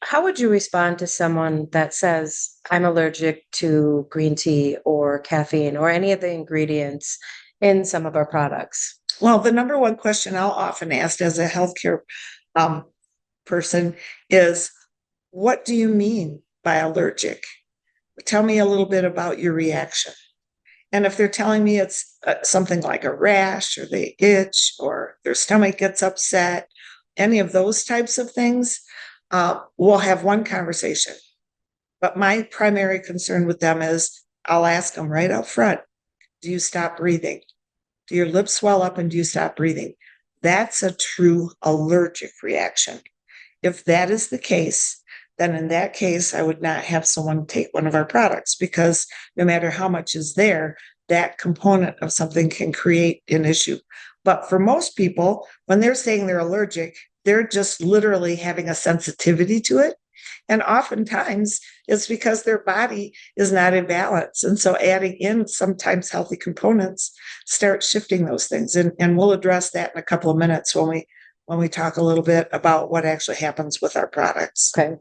how would you respond to someone that says, I'm allergic to green tea or caffeine or any of the ingredients in some of our products? Well, the number one question I'll often ask as a healthcare um, person is, what do you mean by allergic? Tell me a little bit about your reaction. And if they're telling me it's something like a rash or they itch or their stomach gets upset, any of those types of things, we'll have one conversation. But my primary concern with them is I'll ask them right up front, do you stop breathing? Do your lips swell up and do you stop breathing? That's a true allergic reaction. If that is the case, then in that case, I would not have someone take one of our products, because no matter how much is there, that component of something can create an issue. But for most people, when they're saying they're allergic, they're just literally having a sensitivity to it. And oftentimes it's because their body is not in balance. And so adding in sometimes healthy components start shifting those things. And we'll address that in a couple of minutes when we talk a little bit about what actually happens with our products. Okay.